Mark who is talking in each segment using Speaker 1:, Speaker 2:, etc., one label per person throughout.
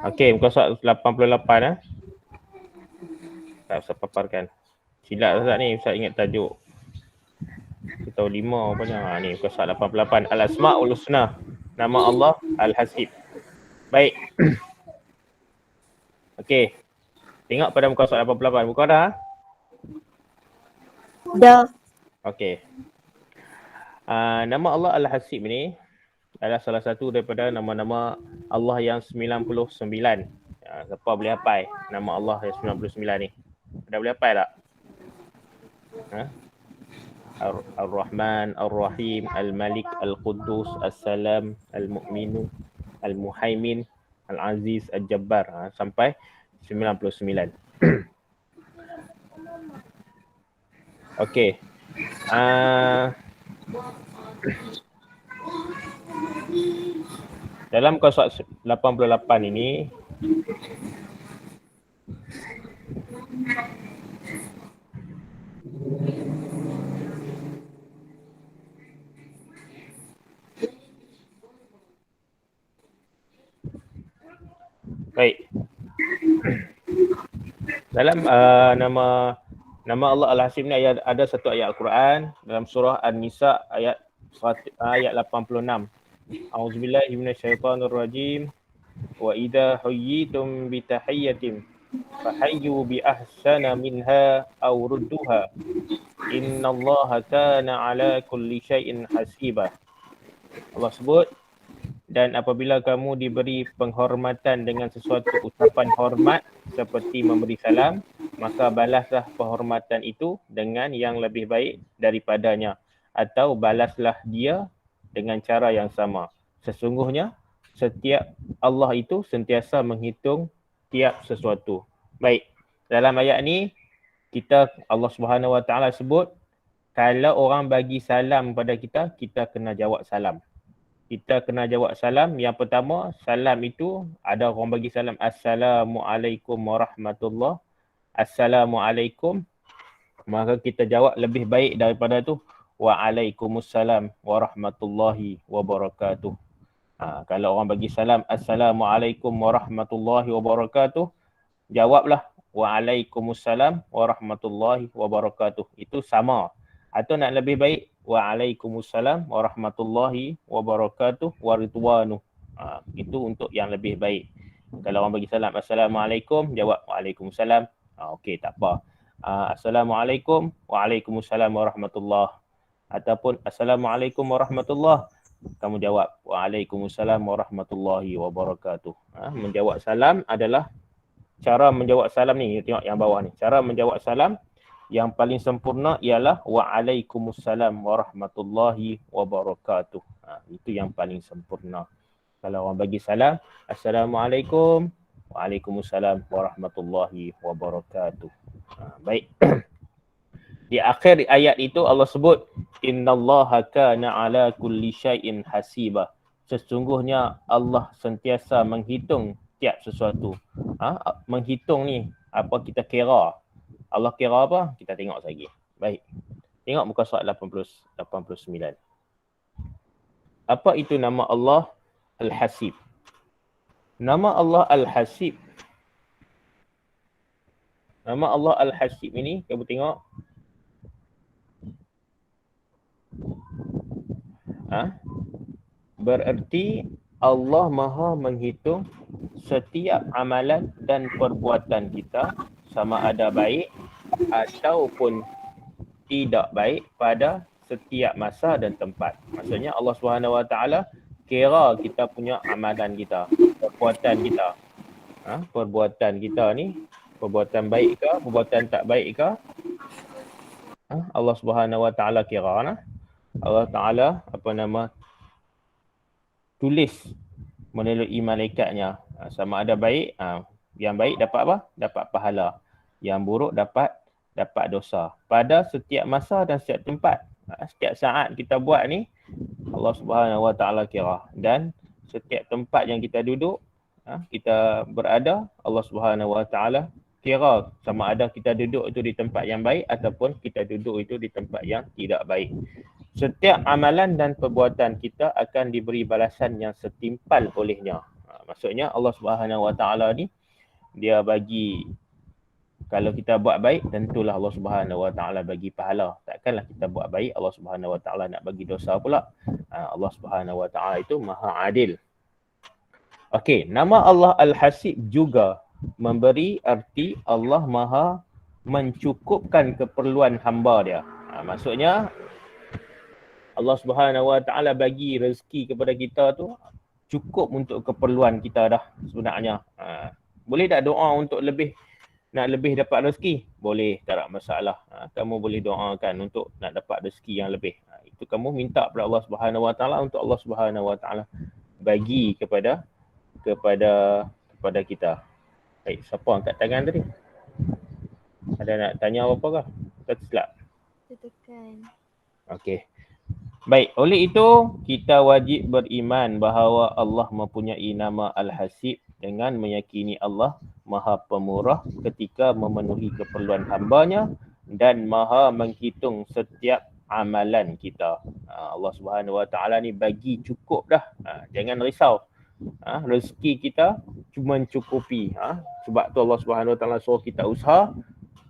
Speaker 1: Okey, muka surat 88 Tak usah paparkan. Silap Ustaz ni, Ustaz ingat tajuk. Kita tahu 5 rupanya. Ni muka surat 88. Al-Asma'ul Husna. Nama Allah Al-Hasib. Baik. Okey. Tengok pada muka surat 88. Buka dah?
Speaker 2: Dah.
Speaker 1: Okey. Nama Allah Al-Hasib ni adalah salah satu daripada nama-nama Allah yang 99. Siapa boleh hafal nama Allah yang 99 ni? Dah boleh hafal tak? Ar-Rahman, Ar-Rahim, Al-Malik, Al-Quddus, As-Salam, Al-Mu'minu, Al-Muhaimin, Al-Aziz, Al-Jabbar. Sampai 99. Okey. Dalam muka surat 88 ini baik. Dalam nama Allah Al-Hasib ni ada satu ayat Al-Quran dalam surah An-Nisa ayat 86. A'udzubillahi minasyaitonirrajim. Wa idza hayyitum bi tahiyyatin fahayyu bi ahsana minha aw rudduha. Innallaha kana ala kulli syai'in hasiba. Allah sebut, dan apabila kamu diberi penghormatan dengan sesuatu ucapan hormat seperti memberi salam, maka balaslah penghormatan itu dengan yang lebih baik daripadanya, atau balaslah dia dengan cara yang sama. Sesungguhnya setiap Allah itu sentiasa menghitung tiap sesuatu. Baik, dalam ayat ni Allah Subhanahu Wa Taala sebut kalau orang bagi salam pada kita, kita kena jawab salam. Kita kena jawab salam. Yang pertama, salam itu ada orang bagi salam Assalamualaikum warahmatullahi. Assalamualaikum. Maka kita jawab lebih baik daripada tu. Waalaikumsalam warahmatullahi wabarakatuh. Kalau orang bagi salam Assalamualaikum warahmatullahi wabarakatuh, jawablah Waalaikumsalam warahmatullahi wabarakatuh. Itu sama. Atau nak lebih baik, Waalaikumsalam warahmatullahi wabarakatuh waridwanu. Itu untuk yang lebih baik. Kalau orang bagi salam Assalamualaikum, jawab Waalaikumsalam. Okey, tak apa. Assalamualaikum, Waalaikumsalam warahmatullahi. Ataupun Assalamualaikum warahmatullahi, kamu jawab Waalaikumsalam warahmatullahi wabarakatuh. Menjawab salam adalah cara menjawab salam ni. Tengok yang bawah ni. Cara menjawab salam yang paling sempurna ialah Waalaikumsalam warahmatullahi wabarakatuh. Itu yang paling sempurna. Kalau orang bagi salam Assalamualaikum, Waalaikumsalam warahmatullahi wabarakatuh. Baik. Di akhir ayat itu Allah sebut Innallaha kana ala kulli syai'in hasiba. Sesungguhnya Allah sentiasa menghitung tiap sesuatu. Menghitung ni apa kita kira. Allah kira apa? Kita tengok lagi. Baik. Tengok muka surat 89. Apa itu nama Allah Al-Hasib? Nama Allah Al-Hasib. Nama Allah Al-Hasib ini, kamu tengok. Bererti Allah Maha menghitung setiap amalan dan perbuatan kita, sama ada baik ataupun tidak baik, pada setiap masa dan tempat. Maksudnya Allah Subhanahu Wa Taala kira kita punya amalan kita, perbuatan kita. Perbuatan kita ni, perbuatan baik ke, perbuatan tak baik ke, Allah Subhanahu Wa Taala kira. Allah Taala tulis melalui malaikatnya. Sama ada baik, yang baik dapat apa? Dapat pahala. Yang buruk dapat dosa. Pada setiap masa dan setiap tempat. Setiap saat kita buat ni, Allah Subhanahu Wa Taala kira. Dan setiap tempat yang kita duduk, kita berada, Allah Subhanahu Wa Taala kira sama ada kita duduk itu di tempat yang baik ataupun kita duduk itu di tempat yang tidak baik. setiap amalan dan perbuatan kita akan diberi balasan yang setimpal olehnya. Maksudnya Allah Subhanahu Wa Taala ni dia bagi, kalau kita buat baik tentulah Allah Subhanahu Wa Taala bagi pahala. Takkanlah kita buat baik Allah Subhanahu Wa Taala nak bagi dosa pula. Allah Subhanahu Wa Taala itu Maha Adil. Okey, nama Allah Al-Hasib juga memberi arti Allah Maha mencukupkan keperluan hamba dia. Maksudnya Allah Subhanahu Wa Taala bagi rezeki kepada kita tu cukup untuk keperluan kita dah sebenarnya. Boleh tak doa untuk nak lebih dapat rezeki? Boleh, tak ada masalah. Kamu boleh doakan untuk nak dapat rezeki yang lebih. Itu kamu minta kepada Allah Subhanahu Wa Taala untuk Allah Subhanahu Wa Taala bagi kepada kita. Baik, siapa angkat tangan tadi? Ada nak tanya apa-apa kah? Tak silap.
Speaker 2: Tekan.
Speaker 1: Okey. Baik, oleh itu kita wajib beriman bahawa Allah mempunyai nama Al-Hasib dengan meyakini Allah Maha Pemurah ketika memenuhi keperluan hamba-Nya dan Maha menghitung setiap amalan kita. Allah Subhanahu Wa Taala ni bagi cukup dah. Jangan risau. Rezeki kita cuma mencukupi. Sebab tu Allah Subhanahu Wa Taala suruh kita usaha.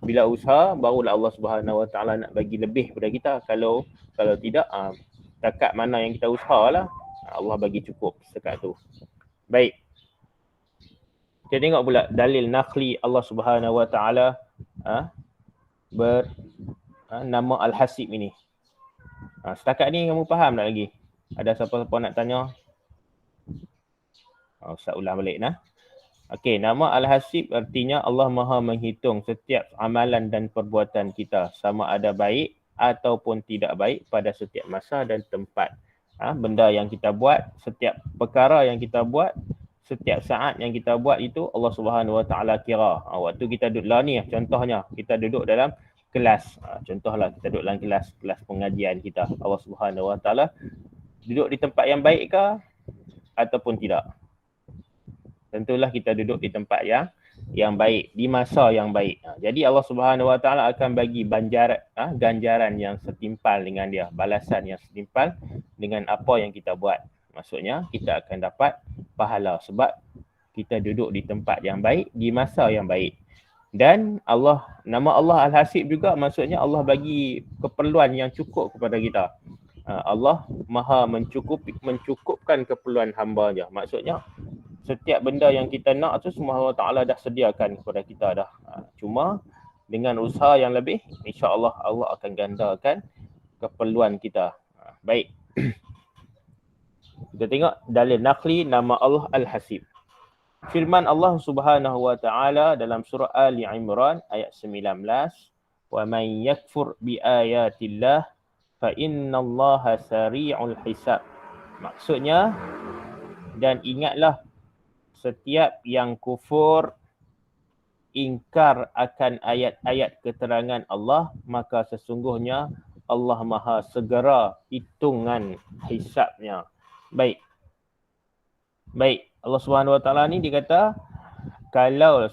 Speaker 1: Bila usaha, barulah Allah Subhanahu Wa Taala nak bagi lebih kepada kita. Kalau tidak, setakat mana yang kita usahalah, Allah bagi cukup setakat tu. Baik. Kita tengok pula dalil nakli Allah Subhanahu Wa Taala nama Al-Hasib ini. Setakat ni kamu faham tak lagi? Ada siapa-siapa nak tanya? Ustaz ulang balik nah. Okey, nama Al-Hasib artinya Allah Maha menghitung setiap amalan dan perbuatan kita sama ada baik ataupun tidak baik pada setiap masa dan tempat. Benda yang kita buat, setiap perkara yang kita buat, setiap saat yang kita buat itu Allah Subhanahu Wa Taala kira. Waktu kita duduk lah ni, contohnya kita duduk dalam kelas. Contohlah kita duduk dalam kelas pengajian kita. Allah Subhanahu Wa Taala duduk di tempat yang baik ke ataupun tidak? Tentulah kita duduk di tempat yang baik, di masa yang baik. Jadi Allah Subhanahu Wa Taala akan bagi ganjaran yang setimpal dengan dia, balasan yang setimpal dengan apa yang kita buat. Maksudnya kita akan dapat pahala sebab kita duduk di tempat yang baik, di masa yang baik. Dan nama Allah Al-Hasib juga maksudnya Allah bagi keperluan yang cukup kepada kita. Allah Maha mencukupkan keperluan hamba-Nya. Maksudnya setiap benda yang kita nak tu semua Allah Ta'ala dah sediakan kepada kita dah. Cuma dengan usaha yang lebih, insya-Allah Allah akan gandakan keperluan kita. Baik. Kita tengok dalil nakli nama Allah Al-Hasib. Firman Allah Subhanahu Wa Ta'ala dalam surah Ali Imran ayat 19, "Wa man yakfur bi ayatillah fa innallaha sari'ul hisab." Maksudnya, dan ingatlah setiap yang kufur ingkar akan ayat-ayat keterangan Allah, maka sesungguhnya Allah Maha segera hitungan hisabnya. Baik. Allah Subhanahu Wa Taala ni dia kata kalau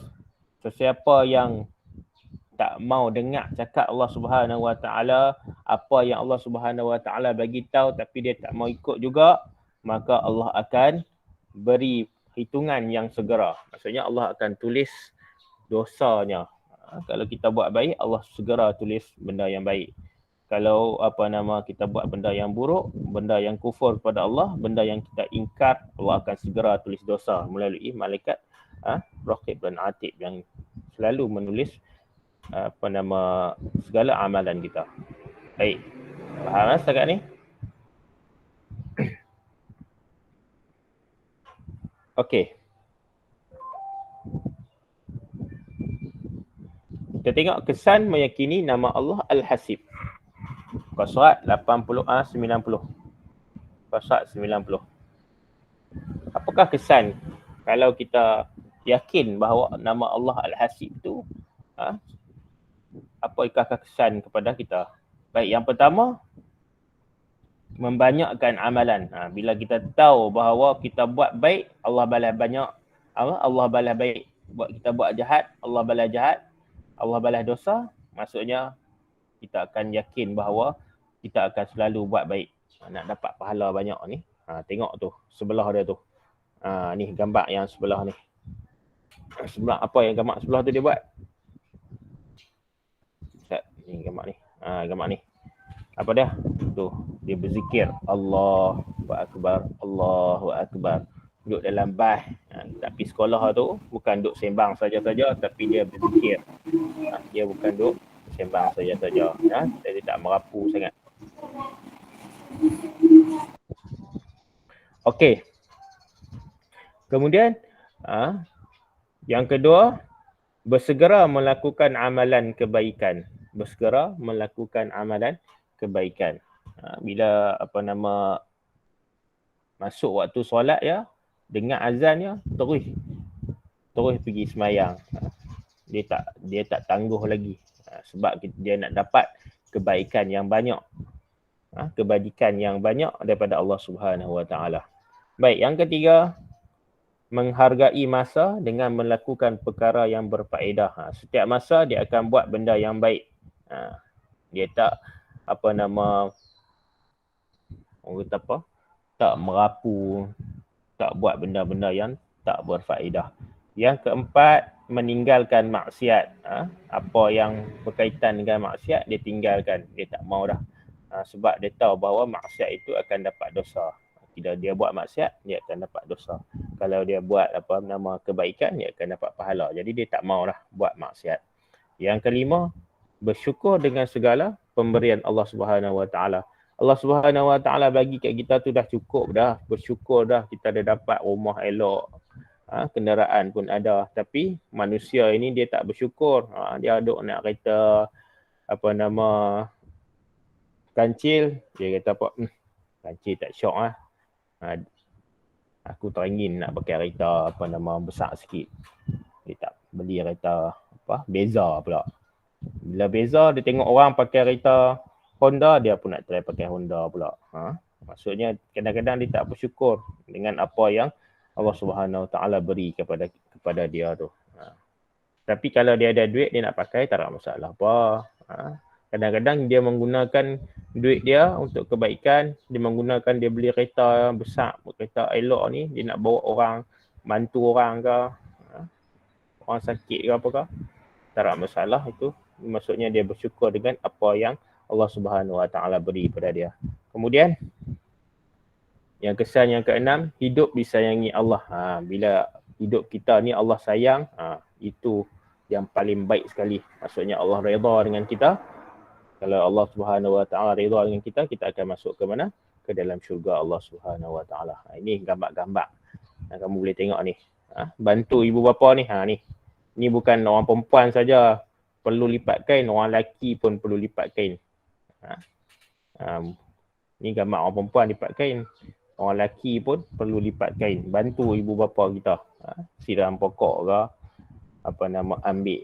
Speaker 1: sesiapa yang tak mau dengar cakap Allah Subhanahu Wa Taala, apa yang Allah Subhanahu Wa Taala bagi tahu tapi dia tak mau ikut juga, maka Allah akan beri hitungan yang segera. Maksudnya Allah akan tulis dosanya. Kalau kita buat baik, Allah segera tulis benda yang baik. Kalau kita buat benda yang buruk, benda yang kufur kepada Allah, benda yang kita ingkar, Allah akan segera tulis dosa melalui malaikat Raqib dan Atid yang selalu menulis segala amalan kita. Baik. Faham setakat ni? Okey. Kita tengok kesan meyakini nama Allah Al-Hasib. Surat 90. Surat 90. Apakah kesan kalau kita yakin bahawa nama Allah Al-Hasib itu apakah kesan kepada kita? Baik, yang pertama, membanyakkan amalan. Bila kita tahu bahawa kita buat baik, Allah balas banyak. Allah balas baik. Kita buat jahat, Allah balas jahat. Allah balas dosa. Maksudnya kita akan yakin bahawa kita akan selalu buat baik. Nak dapat pahala banyak ni. Tengok tu, sebelah dia tu. Ni gambar yang sebelah ni. Sebelah apa yang gambar sebelah tu dia buat? Ustaz, ni gambar ni. Gambar ni. Apa dia? Tu, dia berzikir. Allahu Akbar, Allahu Akbar. Duduk dalam bas. Tapi sekolah tu bukan duduk sembang saja-saja, tapi dia berzikir. Dia bukan duduk sembang saja-saja. Dia tak merapu sangat. Okey. Kemudian yang kedua, bersegera melakukan amalan kebaikan. Bersegera melakukan amalan kebaikan. Bila masuk waktu solat ya, dengar azan ya, terus pergi semayang. Dia tak tangguh lagi. Sebab dia nak dapat kebaikan yang banyak. Kebajikan yang banyak daripada Allah Subhanahu Wa Taala. Baik, yang ketiga, menghargai masa dengan melakukan perkara yang berfaedah. Setiap masa dia akan buat benda yang baik. Dia tak tak merapu, tak buat benda-benda yang tak berfaedah. Yang keempat, meninggalkan maksiat. Apa yang berkaitan dengan maksiat dia tinggalkan, dia tak mau dah. Sebab dia tahu bahawa maksiat itu akan dapat dosa. Bila dia buat maksiat, dia akan dapat dosa. Kalau dia buat kebaikan, dia akan dapat pahala. Jadi dia tak mau dah buat maksiat. Yang kelima, bersyukur dengan segala pemberian Allah Subhanahu Wa Taala. Allah Subhanahu Wa Taala bagi kat kita tu dah cukup dah. Bersyukur dah kita dah dapat rumah elok. Kenderaan pun ada. Tapi manusia ini dia tak bersyukur. Dia duk nak kereta kancil. Dia kata apa? Kancil tak syok lah. Aku teringin nak pakai kereta besar sikit. Dia tak beli kereta Beza pula. Bila Beza dia tengok orang pakai kereta Honda, dia pun nak try pakai Honda pula. Maksudnya kadang-kadang dia tak bersyukur dengan apa yang Allah Subhanahu Taala beri kepada dia tu. Tapi kalau dia ada duit, dia nak pakai, tak ada masalah apa. Kadang-kadang dia menggunakan duit dia untuk kebaikan. Dia menggunakan, dia beli kereta besar, kereta elok ni. Dia nak bawa orang, bantu orang ke. Orang sakit ke apa ke. Tak ada masalah itu. Maksudnya dia bersyukur dengan apa yang Allah Subhanahu Wa Taala beri pada dia. Kemudian, yang kesan yang keenam, hidup disayangi Allah. Bila hidup kita ni Allah sayang, itu yang paling baik sekali. Maksudnya Allah redha dengan kita. Kalau Allah Subhanahu Wa Taala redha dengan kita, kita akan masuk ke mana? Ke dalam syurga Allah Subhanahu Wa Taala. Ini gambar-gambar. Kamu boleh tengok ni. Bantu ibu bapa ni. Ni bukan orang perempuan saja perlu lipat kain, orang lelaki pun perlu lipat kain. Ni gambar orang perempuan lipat kain. Orang lelaki pun perlu lipat kain. Bantu ibu bapa kita. Siram pokok ke, ambil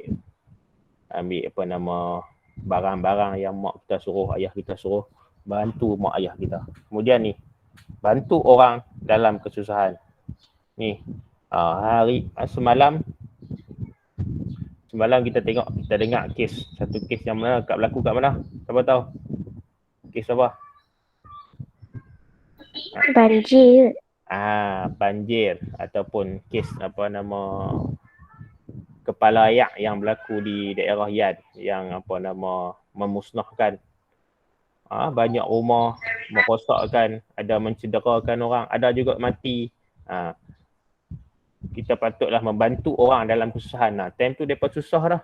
Speaker 1: barang-barang yang mak kita suruh, ayah kita suruh, bantu mak ayah kita. Kemudian ni, bantu orang dalam kesusahan. Ni, semalam kita dengar satu kes yang mana berlaku kat mana? Siapa tahu? Kes apa?
Speaker 2: Banjir.
Speaker 1: Banjir ataupun kes kepala ayak yang berlaku di daerah Yan yang memusnahkan banyak rumah, merosakkan, ada mencederakan orang, ada juga mati. Kita patutlah membantu orang dalam kesusahan. Time tu depa susah dah.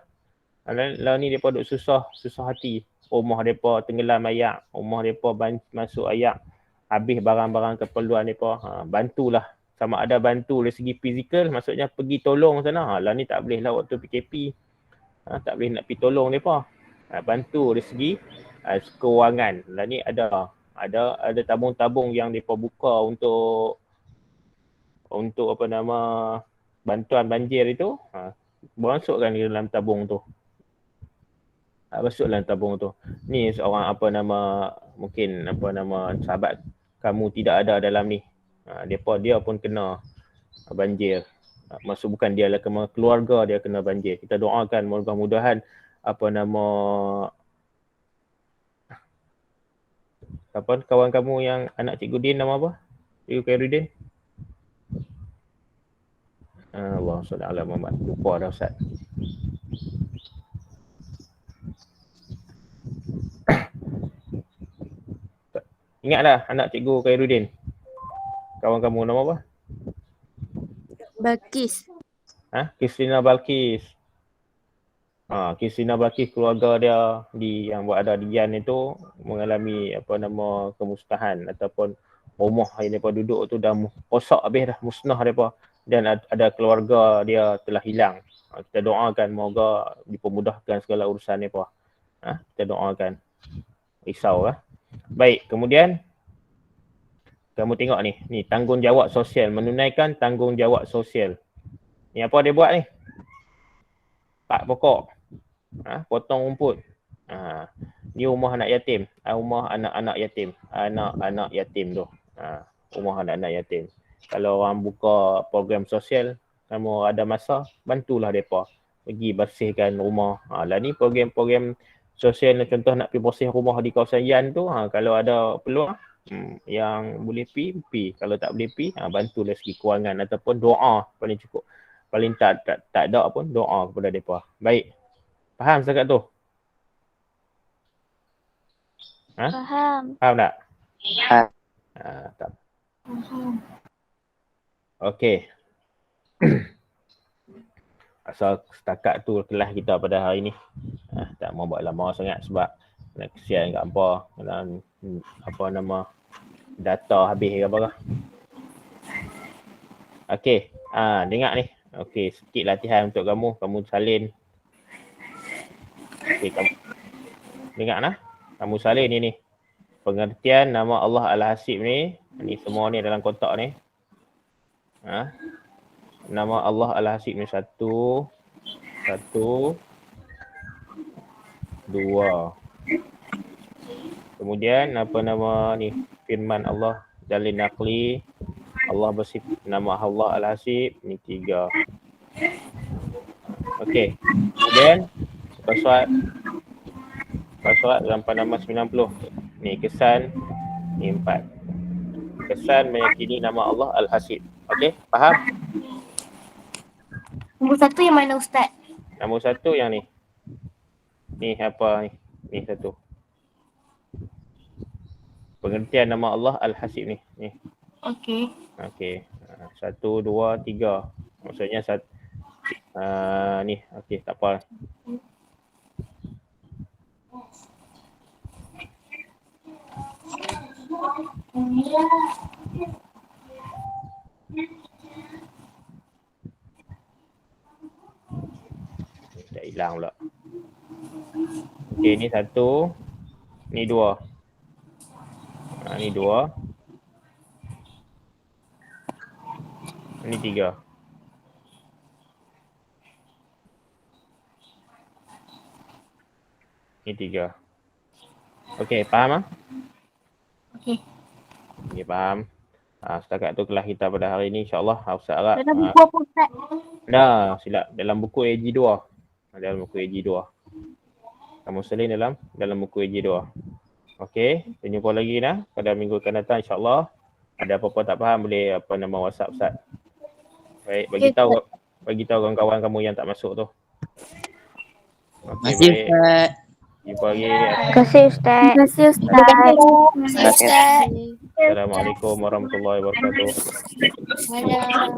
Speaker 1: Lah ni depa duk susah hati. Rumah depa tenggelam ayak, rumah depa masuk ayak, habis barang-barang keperluan depa. Bantulah. Sama ada bantu dari segi fizikal, maksudnya pergi tolong sana. Lah ni tak boleh lah waktu PKP. Tak boleh nak pergi tolong mereka. Bantu dari segi kewangan. Lah ni ada tabung-tabung yang mereka buka untuk bantuan banjir itu. Masukkan di dalam tabung tu. Masuk dalam tabung tu. Ni seorang mungkin sahabat kamu tidak ada dalam ni. Dia pun kena banjir. Maksud bukan dia lah, keluarga dia kena banjir. Kita doakan mudah-mudahan Siapa kawan kamu yang anak Cikgu Din nama apa? Cikgu Khairuddin? Allah SWT Muhammad. Lupa dah Ustaz. Ingat dah anak Cikgu Khairuddin? Kawan kamu nama apa?
Speaker 2: Balkis.
Speaker 1: Kristina Balkis. Kristina Balkis, keluarga dia yang berada di Yan itu mengalami kemusnahan ataupun rumah yang mereka duduk tu dah rosak habis dah, musnah mereka, dan ada keluarga dia telah hilang. Kita doakan moga dipermudahkan segala urusan mereka. Kita doakan. Risau lah. Baik, kemudian kamu tengok ni tanggungjawab sosial, menunaikan tanggungjawab sosial. Ni apa dia buat ni? 4 pokok. Potong rumput. Ni rumah anak yatim. Rumah anak-anak yatim. Anak-anak yatim tu. Rumah anak-anak yatim. Kalau orang buka program sosial, kamu ada masa, bantulah mereka. Pergi bersihkan rumah. Lah ni program-program sosial, contoh nak pergi bersih rumah di kawasan Yan tu, kalau ada peluang yang boleh pergi. Kalau tak boleh pergi, bantu dari segi kewangan ataupun doa paling cukup. Paling tak ada pun doa kepada mereka. Baik. Faham setakat tu?
Speaker 2: Faham.
Speaker 1: Faham tak? Tak. Okey. Asal setakat tu kelas kita pada hari ni. Tak mau buat lama sangat sebab nak kesian kat hampa dalam data habis ke apa ke. Okey. Dengar ni. Okey, sikit latihan untuk kamu. Kamu salin. Okey, kamu dengar nah. Kamu salin ni. Pengertian nama Allah Al-Hasib ni. Ni semua ni dalam kotak ni. Nama Allah Al-Hasib ni 1, 2, kemudian apa nama ni, firman Allah Jalil Naqli, Allah bersifat, nama Allah Al-Hasib ni 3. Okey. Kemudian password dalam nama 90. Ni kesan ni 4. Kesan meyakini nama Allah Al-Hasib. Okey, faham?
Speaker 2: Nombor 1 yang mana Ustaz?
Speaker 1: Nombor 1 yang ni. Ni apa ni? Ni 1. Pengertian nama Allah Al-Hasib ni.
Speaker 2: Okey.
Speaker 1: 1, 2, 3. Maksudnya ni. Okey, tak apa. Dah hilang pula. Okey, ni 1. Ni 2. Ni 2. Ni 3. Ni 3. Okey, faham
Speaker 2: Okey.
Speaker 1: Okey, faham. Setakat tu kelas kita pada hari ni, insya-Allah. Ustaz harap.
Speaker 2: Dalam buku apa Ustaz?
Speaker 1: Dah, silap. Dalam buku AG2. Dalam buku AG2. Kamu selin dalam buku AG2. Okey, kita jumpa lagi pada minggu akan datang, insya-Allah. Ada apa-apa tak faham boleh WhatsApp Ustaz. Baik, bagi tahu kawan-kawan kamu yang tak masuk tu. Okey, baik. Jumpa lagi.
Speaker 2: Terima kasih Ustaz. Terima kasih Ustaz.
Speaker 1: Assalamualaikum warahmatullahi wabarakatuh.
Speaker 2: Waalaikumsalam.